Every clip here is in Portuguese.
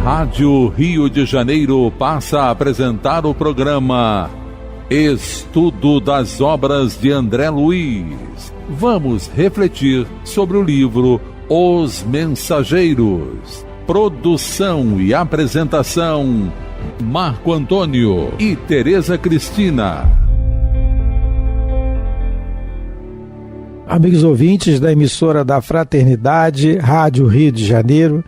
Rádio Rio de Janeiro passa a apresentar o programa Estudo das Obras de André Luiz. Vamos refletir sobre o livro Os Mensageiros. Produção e apresentação, Marco Antônio e Tereza Cristina. Amigos ouvintes da emissora da Fraternidade, Rádio Rio de Janeiro,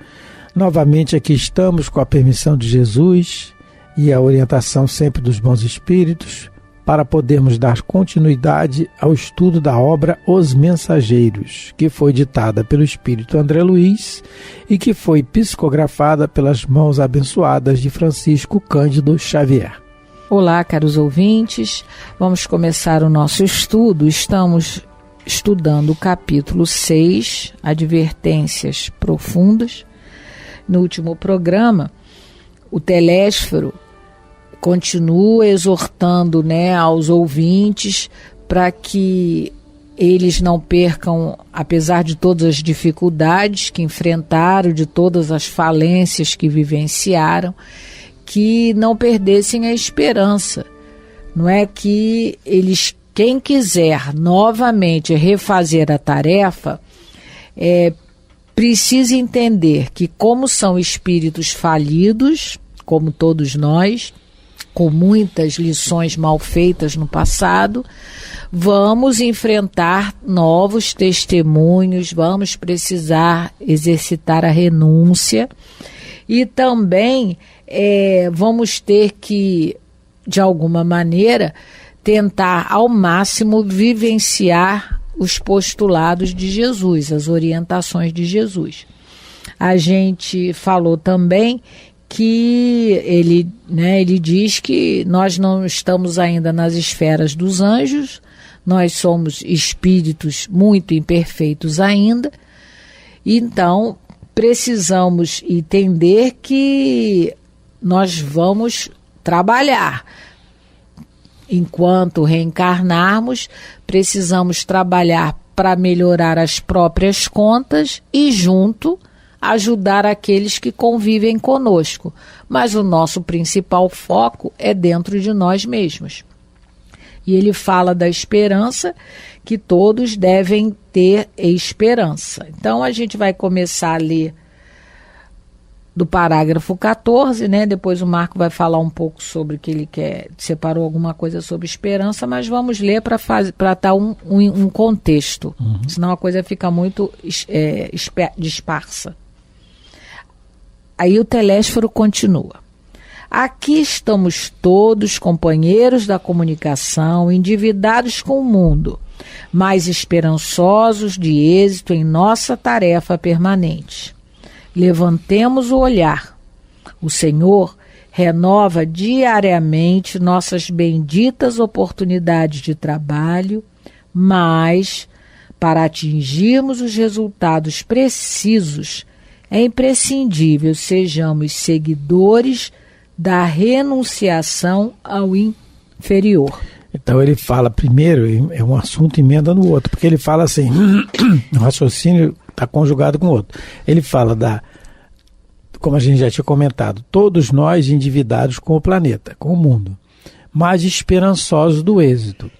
novamente aqui estamos com a permissão de Jesus e a orientação sempre dos bons espíritos para podermos dar continuidade ao estudo da obra Os Mensageiros, que foi ditada pelo Espírito André Luiz e que foi psicografada pelas mãos abençoadas de Francisco Cândido Xavier. Olá, caros ouvintes, vamos começar o nosso estudo. Estamos estudando o capítulo 6, Advertências Profundas. No último programa, o Telésforo continua exortando, aos ouvintes para que eles não percam, apesar de todas as dificuldades que enfrentaram, de todas as falências que vivenciaram, que não perdessem a esperança. Não é que eles, quem quiser novamente refazer a tarefa, precisa entender que, como são espíritos falidos, como todos nós, com muitas lições mal feitas no passado, vamos enfrentar novos testemunhos, vamos precisar exercitar a renúncia e também vamos ter que, de alguma maneira, tentar ao máximo vivenciar os postulados de Jesus, as orientações de Jesus. A gente falou também que ele diz que nós não estamos ainda nas esferas dos anjos, nós somos espíritos muito imperfeitos ainda, então precisamos entender que nós vamos trabalhar. Enquanto reencarnarmos, precisamos trabalhar para melhorar as próprias contas e, junto, ajudar aqueles que convivem conosco. Mas o nosso principal foco é dentro de nós mesmos. E ele fala da esperança, que todos devem ter esperança. Então, a gente vai começar a ler do parágrafo 14, depois o Marco vai falar um pouco sobre o que ele quer, separou alguma coisa sobre esperança, mas vamos ler para dar um contexto, senão a coisa fica muito dispersa. Aí o Telésforo continua. Aqui estamos todos, companheiros da comunicação, endividados com o mundo, mas esperançosos de êxito em nossa tarefa permanente. Levantemos o olhar. O Senhor renova diariamente nossas benditas oportunidades de trabalho, mas, para atingirmos os resultados precisos, é imprescindível sejamos seguidores da renunciação ao inferior. Então ele fala primeiro, é um assunto emenda no outro, porque ele fala assim, o raciocínio está conjugado com o outro. Ele fala como a gente já tinha comentado, todos nós endividados com o planeta, com o mundo, mas esperançosos do êxito.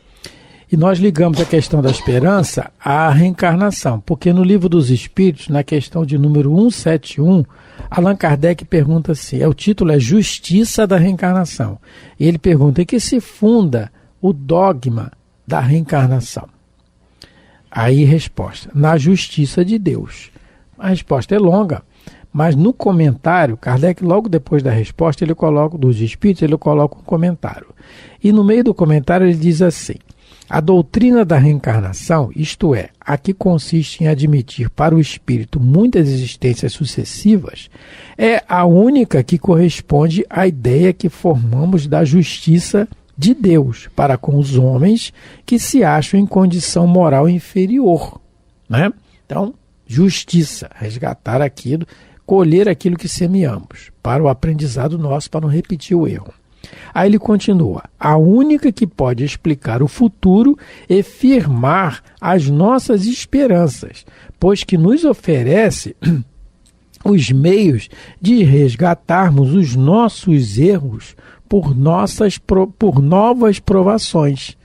E nós ligamos a questão da esperança à reencarnação, porque no Livro dos Espíritos, na questão de número 171, Allan Kardec pergunta assim, o título é Justiça da Reencarnação. E ele pergunta, em que se funda o dogma da reencarnação? Aí resposta, na justiça de Deus. A resposta é longa, mas no comentário, Kardec, logo depois da resposta, dos Espíritos, ele coloca um comentário. E no meio do comentário ele diz assim, a doutrina da reencarnação, isto é, a que consiste em admitir para o espírito muitas existências sucessivas, é a única que corresponde à ideia que formamos da justiça de Deus para com os homens que se acham em condição moral inferior. Então, justiça, resgatar aquilo, colher aquilo que semeamos, para o aprendizado nosso, para não repetir o erro. Aí ele continua, a única que pode explicar o futuro e firmar as nossas esperanças, pois que nos oferece os meios de resgatarmos os nossos erros por novas provações.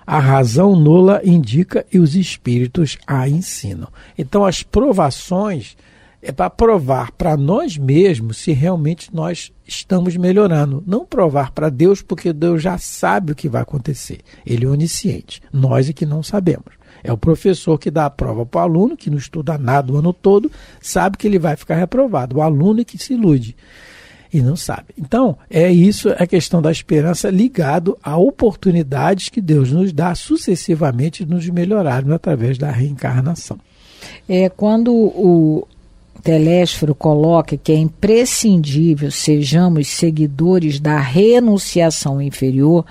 A razão nula indica e os espíritos a ensinam. Então, as provações é para provar para nós mesmos se realmente nós estamos melhorando. Não provar para Deus, porque Deus já sabe o que vai acontecer. Ele é onisciente. Nós é que não sabemos. É o professor que dá a prova para o aluno, que não estuda nada o ano todo, sabe que ele vai ficar reprovado. O aluno é que se ilude e não sabe. Então, é isso, a questão da esperança ligado a oportunidades que Deus nos dá sucessivamente de nos melhorarmos através da reencarnação. Quando o Telésforo coloca que é imprescindível sejamos seguidores da renunciação inferior,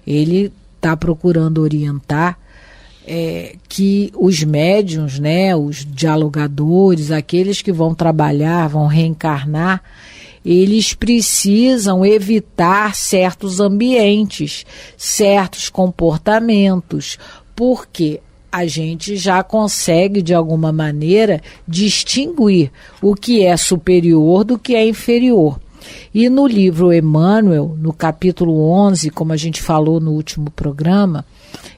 ele está procurando orientar que os médiuns, os dialogadores, aqueles que vão trabalhar, vão reencarnar, eles precisam evitar certos ambientes, certos comportamentos, porque a gente já consegue, de alguma maneira, distinguir o que é superior do que é inferior. E no livro Emmanuel, no capítulo 11, como a gente falou no último programa,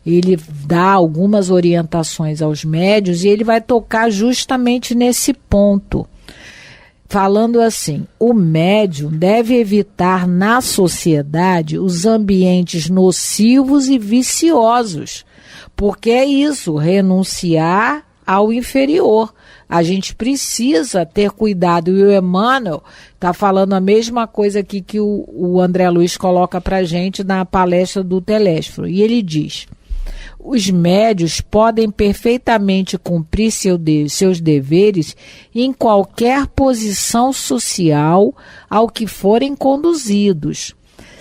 ele dá algumas orientações aos médiuns e ele vai tocar justamente nesse ponto. Falando assim, o médium deve evitar na sociedade os ambientes nocivos e viciosos, porque é isso, renunciar ao inferior. A gente precisa ter cuidado, e o Emmanuel está falando a mesma coisa aqui que o André Luiz coloca para a gente na palestra do Telésforo, e ele diz: os médios podem perfeitamente cumprir seus deveres em qualquer posição social ao que forem conduzidos,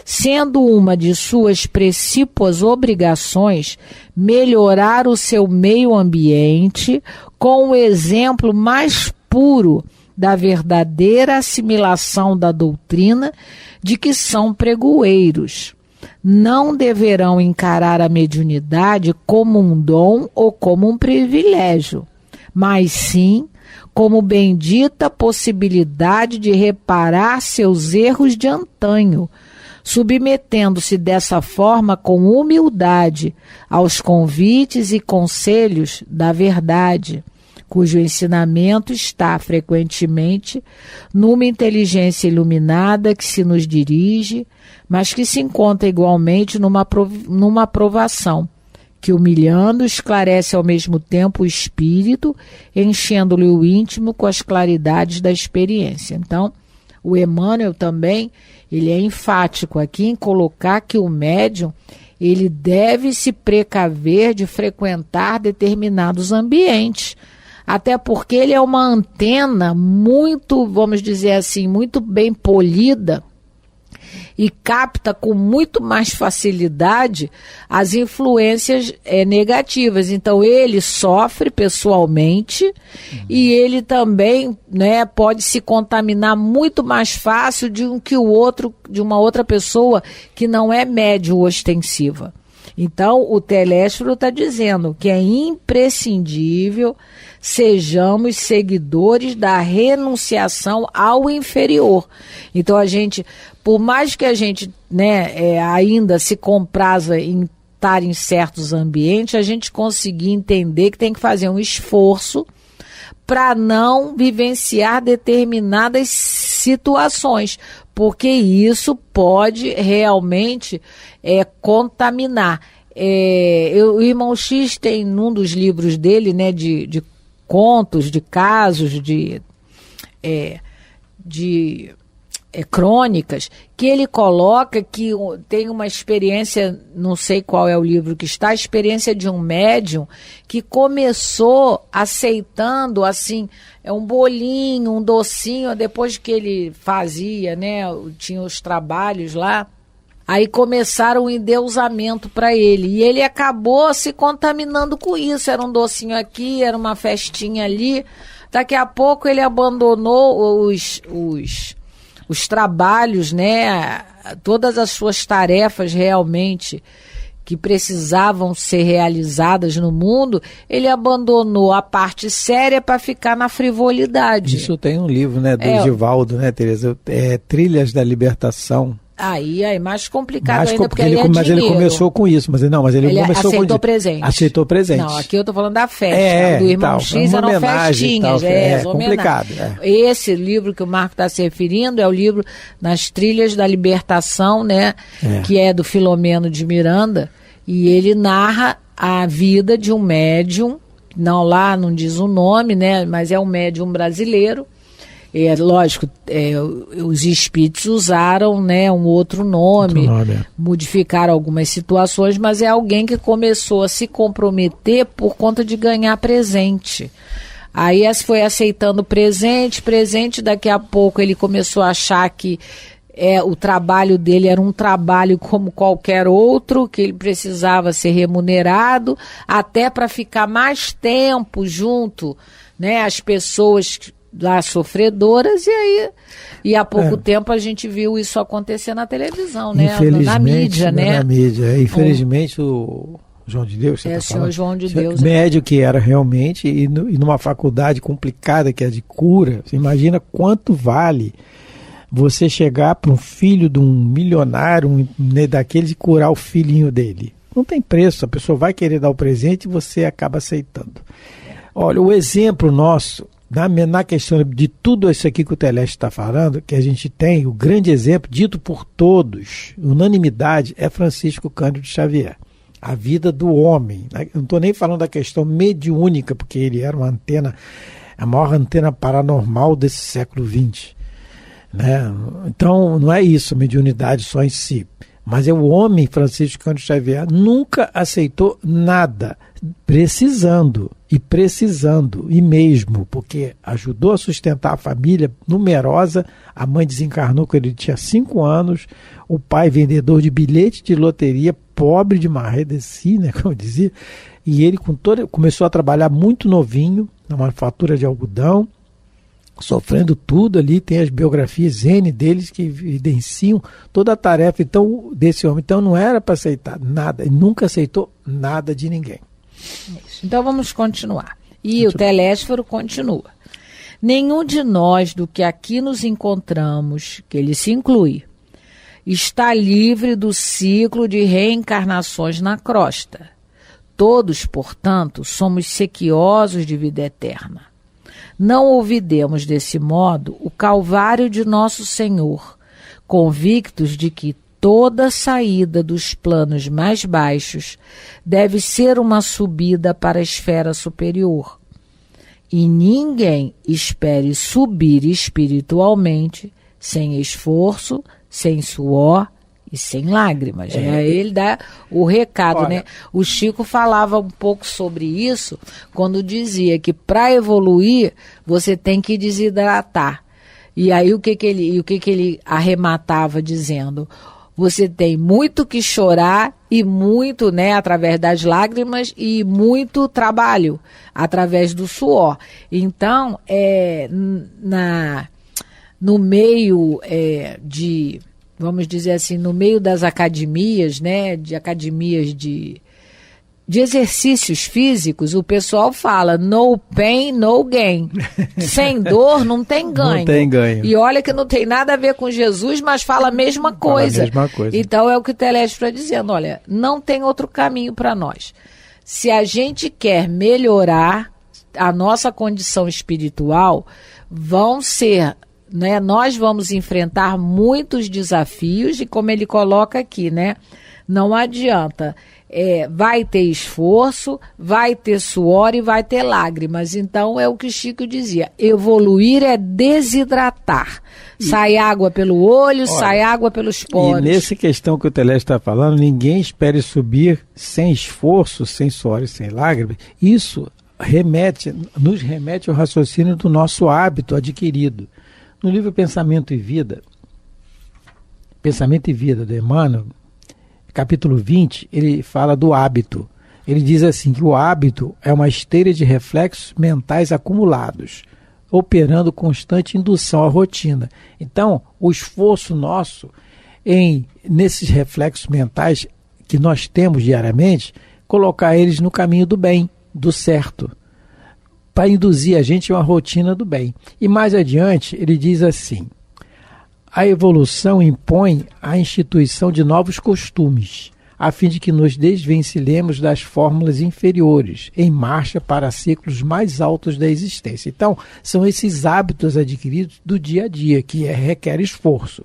sendo uma de suas principais obrigações melhorar o seu meio ambiente com o exemplo mais puro da verdadeira assimilação da doutrina de que são pregoeiros. Não deverão encarar a mediunidade como um dom ou como um privilégio, mas sim como bendita possibilidade de reparar seus erros de antanho, submetendo-se dessa forma com humildade aos convites e conselhos da verdade, cujo ensinamento está frequentemente numa inteligência iluminada que se nos dirige, mas que se encontra igualmente numa provação, que humilhando esclarece ao mesmo tempo o espírito, enchendo-lhe o íntimo com as claridades da experiência. Então, o Emmanuel também, ele é enfático aqui em colocar que o médium, ele deve se precaver de frequentar determinados ambientes, até porque ele é uma antena muito, vamos dizer assim, muito bem polida e capta com muito mais facilidade as influências negativas. Então ele sofre pessoalmente e ele também, pode se contaminar muito mais fácil de uma outra pessoa que não é médium ostensiva. Então o Telésforo está dizendo que é imprescindível sejamos seguidores da renunciação ao inferior. Então a gente, por mais que a gente ainda se compraza em estar em certos ambientes, a gente conseguir entender que tem que fazer um esforço para não vivenciar determinadas situações, porque isso pode realmente contaminar. O irmão X tem num dos livros dele, de contos, de casos, de crônicas, que ele coloca que tem uma experiência, não sei qual é o livro que está, a experiência de um médium que começou aceitando, assim, um bolinho, um docinho, depois que ele fazia, tinha os trabalhos lá, aí começaram o endeusamento para ele, e ele acabou se contaminando com isso, era um docinho aqui, era uma festinha ali, daqui a pouco ele abandonou os trabalhos, todas as suas tarefas realmente que precisavam ser realizadas no mundo, ele abandonou a parte séria para ficar na frivolidade. Isso tem um livro, né, do Edivaldo, né, Tereza? Trilhas da Libertação. Aí mais complicado ainda, porque mas ele começou com isso, mas ele começou aceitou presente. Aceitou presente. Não, aqui eu estou falando da festa, do Irmão X eram festinhas. É complicado. Esse livro que o Marco está se referindo é o livro Nas Trilhas da Libertação, né, que é do Filomeno de Miranda, e ele narra a vida de um médium, não diz o nome, né, mas é um médium brasileiro. Lógico, os espíritos usaram, né, um outro nome, modificaram algumas situações, mas é alguém que começou a se comprometer por conta de ganhar presente. Aí foi aceitando presente, daqui a pouco ele começou a achar que o trabalho dele era um trabalho como qualquer outro, que ele precisava ser remunerado, até para ficar mais tempo junto, né, às pessoas lá sofredoras, e há pouco tempo a gente viu isso acontecer na televisão, né? Na mídia, né? Infelizmente o João de Deus, você está falando? João de Deus. Médio que era realmente, e numa faculdade complicada que é de cura, você imagina quanto vale você chegar para um filho de um milionário, daquele, de curar o filhinho dele. Não tem preço, a pessoa vai querer dar o presente e você acaba aceitando. Olha, o exemplo nosso, na questão de tudo isso aqui que o Telésio está falando, que a gente tem, o grande exemplo, dito por todos, unanimidade, é Francisco Cândido Xavier. A vida do homem. Eu não estou nem falando da questão mediúnica, porque ele era uma antena, a maior antena paranormal desse século XX. Né? Então, não é isso, a mediunidade só em si. Mas o homem, Francisco Cândido Xavier, nunca aceitou nada, precisando, e mesmo, porque ajudou a sustentar a família numerosa. A mãe desencarnou quando ele tinha 5 anos, o pai vendedor de bilhete de loteria, pobre de marredeci, né, como eu dizia, e ele começou a trabalhar muito novinho, na manufatura de algodão, sofrendo tudo ali. Tem as biografias N deles que evidenciam toda a tarefa desse homem. Então não era para aceitar nada, ele nunca aceitou nada de ninguém. Isso. Então vamos continuar. O Telésforo continua. Nenhum de nós do que aqui nos encontramos, que ele se inclui, está livre do ciclo de reencarnações na crosta. Todos, portanto, somos sequiosos de vida eterna. Não olvidemos desse modo o calvário de nosso Senhor, convictos de que toda saída dos planos mais baixos deve ser uma subida para a esfera superior. E ninguém espere subir espiritualmente sem esforço, sem suor e sem lágrimas. Ele dá o recado. Olha, né? O Chico falava um pouco sobre isso quando dizia que para evoluir você tem que desidratar. E aí o que ele arrematava dizendo? Você tem muito que chorar e muito, né, através das lágrimas, e muito trabalho através do suor. Então, no meio vamos dizer assim, no meio das academias, né, de academias de exercícios físicos, o pessoal fala no pain, no gain. Sem dor não tem ganho. Não tem ganho. E olha que não tem nada a ver com Jesus, mas fala a mesma coisa. Então é o que o Telésio está dizendo, olha, não tem outro caminho para nós. Se a gente quer melhorar a nossa condição espiritual, nós vamos enfrentar muitos desafios, e como ele coloca aqui, né, não adianta. Vai ter esforço, vai ter suor e vai ter lágrimas. Então é o que Chico dizia, evoluir é desidratar. Sai água pelo olho, sai água pelos poros. E nessa questão que o Telésio está falando, ninguém espere subir sem esforço, sem suor e sem lágrimas. Isso nos remete ao raciocínio do nosso hábito adquirido. No livro Pensamento e Vida do Emmanuel, capítulo 20, ele fala do hábito. Ele diz assim, que o hábito é uma esteira de reflexos mentais acumulados, operando constante indução à rotina. Então, o esforço nosso nesses reflexos mentais que nós temos diariamente, colocar eles no caminho do bem, do certo, para induzir a gente a uma rotina do bem. E mais adiante, ele diz assim: a evolução impõe a instituição de novos costumes, a fim de que nos desvencilhemos das fórmulas inferiores, em marcha para ciclos mais altos da existência. Então, são esses hábitos adquiridos do dia a dia, que requer esforço.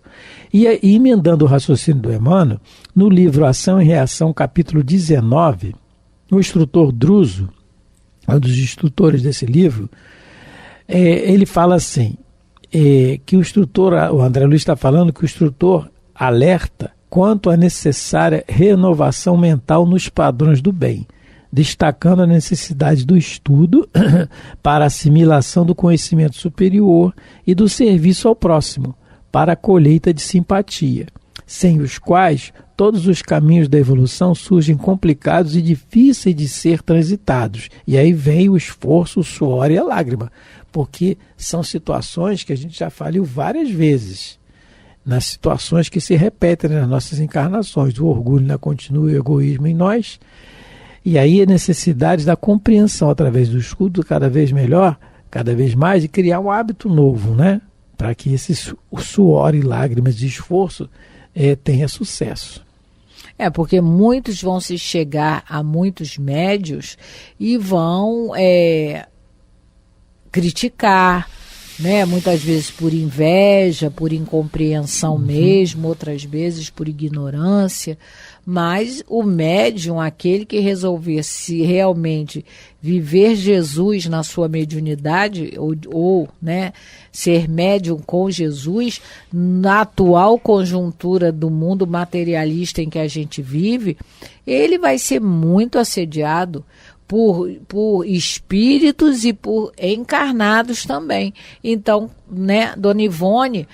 E emendando o raciocínio do Emmanuel, no livro Ação e Reação, capítulo 19, o instrutor Druso, um dos instrutores desse livro, ele fala assim, que o instrutor, o André Luiz está falando que o instrutor alerta quanto à necessária renovação mental nos padrões do bem, destacando a necessidade do estudo para a assimilação do conhecimento superior e do serviço ao próximo, para a colheita de simpatia, sem os quais todos os caminhos da evolução surgem complicados e difíceis de ser transitados. E aí vem o esforço, o suor e a lágrima, porque são situações que a gente já falou várias vezes, nas situações que se repetem nas nossas encarnações, o orgulho ainda continua, o egoísmo em nós, e aí a necessidade da compreensão através do estudo cada vez melhor, cada vez mais, e criar um hábito novo, né? Para que esse suor e lágrimas de esforço tenha sucesso. Porque muitos vão se chegar a muitos médios e vão criticar, né? Muitas vezes por inveja, por incompreensão mesmo, outras vezes por ignorância, mas o médium, aquele que resolvesse realmente viver Jesus na sua mediunidade, ou né, ser médium com Jesus, na atual conjuntura do mundo materialista em que a gente vive, ele vai ser muito assediado por espíritos e por encarnados também. Então, né, Dona Ivone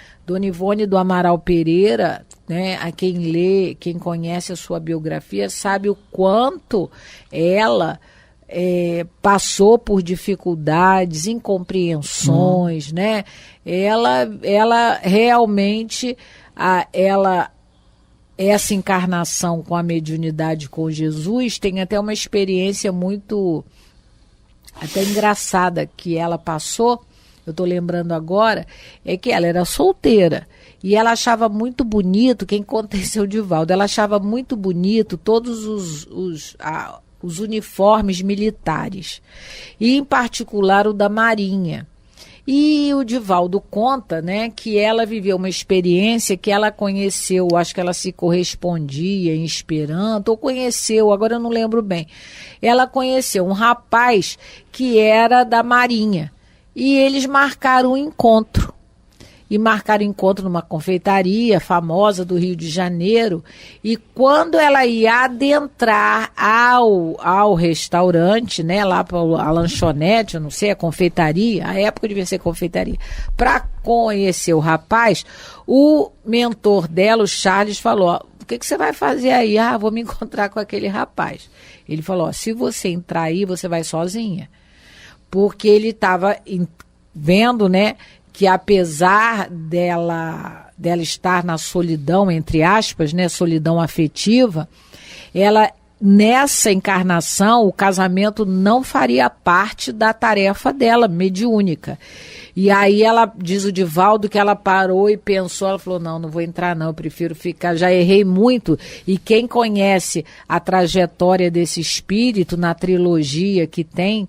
do Amaral Pereira, né, a quem lê, quem conhece a sua biografia, sabe o quanto ela passou por dificuldades, incompreensões, né? Ela realmente, essa encarnação com a mediunidade com Jesus tem até uma experiência muito até engraçada que ela passou, eu estou lembrando agora, é que ela era solteira e ela achava muito bonito, quem conta é seu Divaldo, ela achava muito bonito todos os uniformes militares, e em particular o da Marinha. E o Divaldo conta, né, que ela viveu uma experiência que ela conheceu, acho que ela se correspondia em Esperanto, ou conheceu, agora eu não lembro bem. Ela conheceu um rapaz que era da Marinha, e eles marcaram um encontro. E marcaram encontro numa confeitaria famosa do Rio de Janeiro, e quando ela ia adentrar ao restaurante, né, lá para a lanchonete, eu não sei, a confeitaria, a época devia ser confeitaria, para conhecer o rapaz, o mentor dela, o Charles, falou: ó, o que você vai fazer aí? Vou me encontrar com aquele rapaz. Ele falou: ó, se você entrar aí, você vai sozinha. Porque ele estava vendo, né, que apesar dela estar na solidão, entre aspas, né, solidão afetiva, ela, nessa encarnação, o casamento não faria parte da tarefa dela, mediúnica. E aí ela, diz o Divaldo, que ela parou e pensou, ela falou: não vou entrar não, eu prefiro ficar, já errei muito. E quem conhece a trajetória desse espírito na trilogia que tem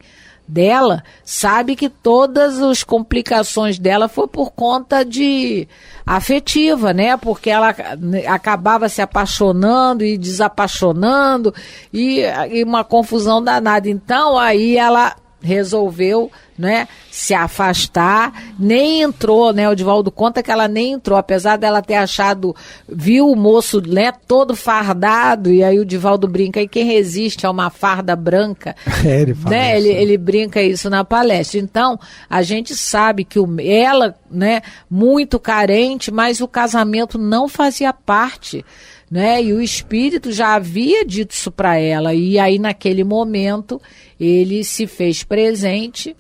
dela, sabe que todas as complicações dela foi por conta de afetiva, né? Porque ela acabava se apaixonando e desapaixonando e uma confusão danada. Então, aí ela resolveu, né, se afastar, nem entrou, né? O Divaldo conta que ela nem entrou, apesar dela ter achado, viu o moço, né, todo fardado, e aí o Divaldo brinca, e quem resiste a uma farda branca, ele fala, né? Ele brinca isso na palestra. Então, a gente sabe que ela, né, muito carente, mas o casamento não fazia parte, né? E o espírito já havia dito isso para ela, e aí naquele momento ele se fez presente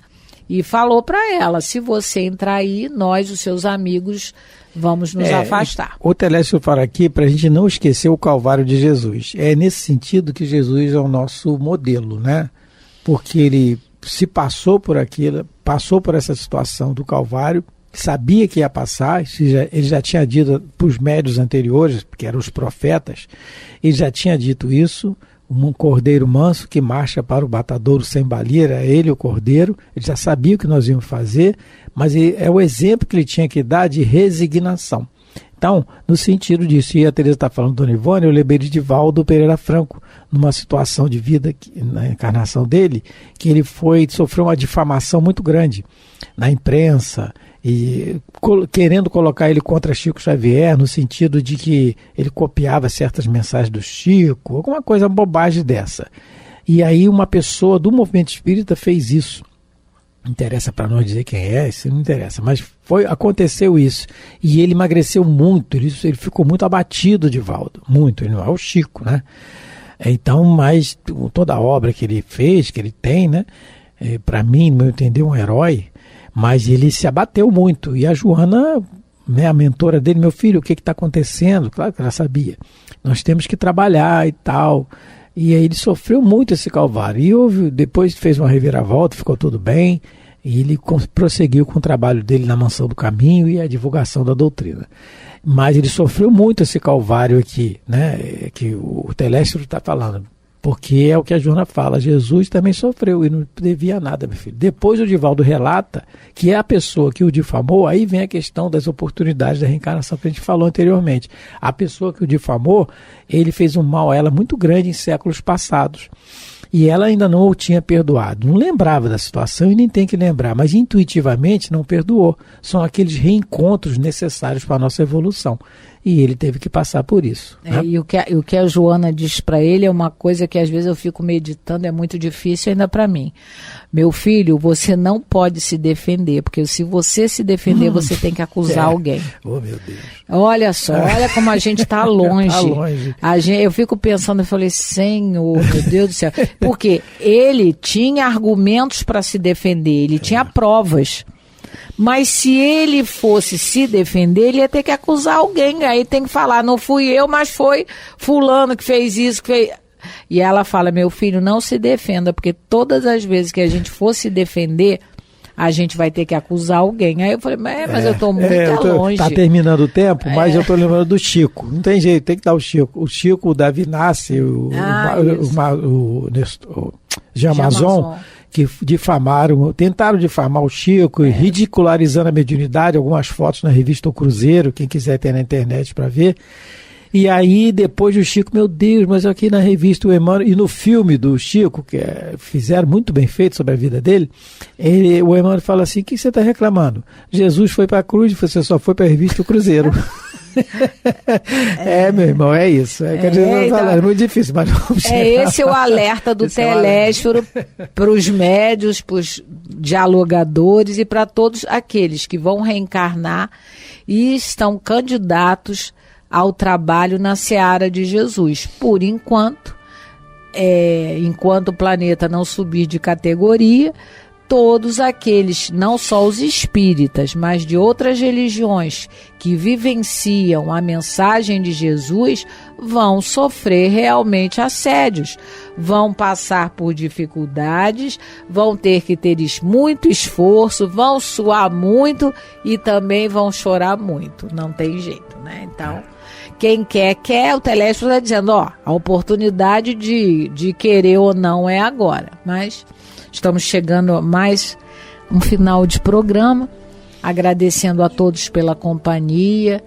E falou para ela, se você entrar aí, nós, os seus amigos, vamos nos afastar. O Telésforo fala aqui para a gente não esquecer o Calvário de Jesus. É nesse sentido que Jesus é o nosso modelo, né? Porque ele se passou por aquilo, passou por essa situação do Calvário, sabia que ia passar, ele já tinha dito para os médios anteriores, que eram os profetas, ele já tinha dito isso, um cordeiro manso que marcha para o matadouro sem baleira, é ele o cordeiro, ele já sabia o que nós íamos fazer, mas é o exemplo que ele tinha que dar de resignação. Então, no sentido disso, e a Tereza está falando do Dona Ivone, eu lembrei de Divaldo Pereira Franco, numa situação de vida, na encarnação dele, que ele sofreu uma difamação muito grande na imprensa, e querendo colocar ele contra Chico Xavier, no sentido de que ele copiava certas mensagens do Chico, alguma coisa, bobagem dessa. E aí uma pessoa do movimento espírita fez isso. Não interessa para nós dizer quem é, isso não interessa, mas aconteceu isso. E ele emagreceu muito, ele ficou muito abatido, Divaldo, muito, ele não é o Chico, né? Então, mas toda a obra que ele fez, que ele tem, né? Para mim, no meu entender, um herói, mas ele se abateu muito. E a Joana, né, a mentora dele, meu filho, o que está acontecendo? Claro que ela sabia. Nós temos que trabalhar e tal. E aí ele sofreu muito esse calvário. E depois fez uma reviravolta, ficou tudo bem. E ele prosseguiu com o trabalho dele na Mansão do Caminho e a divulgação da doutrina. Mas ele sofreu muito esse calvário aqui, né, que o Telésforo está falando. Porque é o que a Joana fala, Jesus também sofreu e não devia nada, meu filho. Depois o Divaldo relata que é a pessoa que o difamou, aí vem a questão das oportunidades da reencarnação que a gente falou anteriormente. A pessoa que o difamou, ele fez um mal a ela muito grande em séculos passados. E ela ainda não o tinha perdoado. Não lembrava da situação e nem tem que lembrar, mas intuitivamente não perdoou. São aqueles reencontros necessários para a nossa evolução. E ele teve que passar por isso. Né? E o que a Joana diz para ele é uma coisa que às vezes eu fico meditando, é muito difícil ainda para mim. Meu filho, você não pode se defender, porque se você se defender, você tem que acusar alguém. Oh, meu Deus. Olha só, olha como a gente está longe. Tá longe. Eu fico pensando, eu falei, Senhor, meu Deus do céu. Porque ele tinha argumentos para se defender, ele tinha provas. Mas se ele fosse se defender, ele ia ter que acusar alguém. Aí tem que falar, não fui eu, mas foi fulano que fez isso, que fez... E ela fala, meu filho, não se defenda, porque todas as vezes que a gente for se defender, a gente vai ter que acusar alguém. Aí eu falei, mas eu estou muito longe. Está terminando o tempo, mas eu estou lembrando do Chico. Não tem jeito, tem que dar o Chico. O Chico, o Davi Nasce, o Jean Mazon, que difamaram, tentaram difamar o Chico, ridicularizando a mediunidade, algumas fotos na revista O Cruzeiro, quem quiser ter na internet para ver. E aí, depois do Chico, meu Deus, mas aqui na revista o Emmanuel, e no filme do Chico, que fizeram muito bem feito sobre a vida dele, o Emmanuel fala assim, o que você está reclamando? Jesus foi para a cruz, você só foi para a revista O Cruzeiro. Meu irmão, é isso. Quer dizer, então, é muito difícil, mas vamos chegar. Esse é o alerta do Telésforo para os médios, para os dialogadores e para todos aqueles que vão reencarnar e estão candidatos ao trabalho na seara de Jesus. Por enquanto, enquanto o planeta não subir de categoria, todos aqueles, não só os espíritas, mas de outras religiões que vivenciam a mensagem de Jesus, vão sofrer realmente assédios, vão passar por dificuldades, vão ter que ter muito esforço, vão suar muito e também vão chorar muito. Não tem jeito, né? Então, quem quer, o Telésforo está dizendo, a oportunidade de querer ou não é agora. Mas estamos chegando a mais um final de programa, agradecendo a todos pela companhia.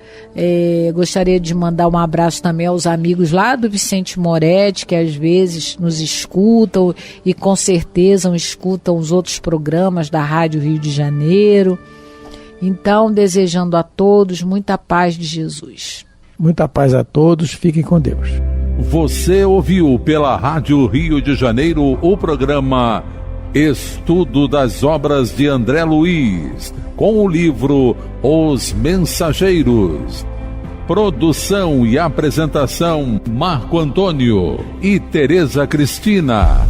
Gostaria de mandar um abraço também aos amigos lá do Vicente Moretti, que às vezes nos escutam e com certeza escutam os outros programas da Rádio Rio de Janeiro. Então, desejando a todos muita paz de Jesus. Muita paz a todos, fiquem com Deus. Você ouviu pela Rádio Rio de Janeiro o programa Estudo das Obras de André Luiz, com o livro Os Mensageiros. Produção e apresentação Marco Antônio e Tereza Cristina.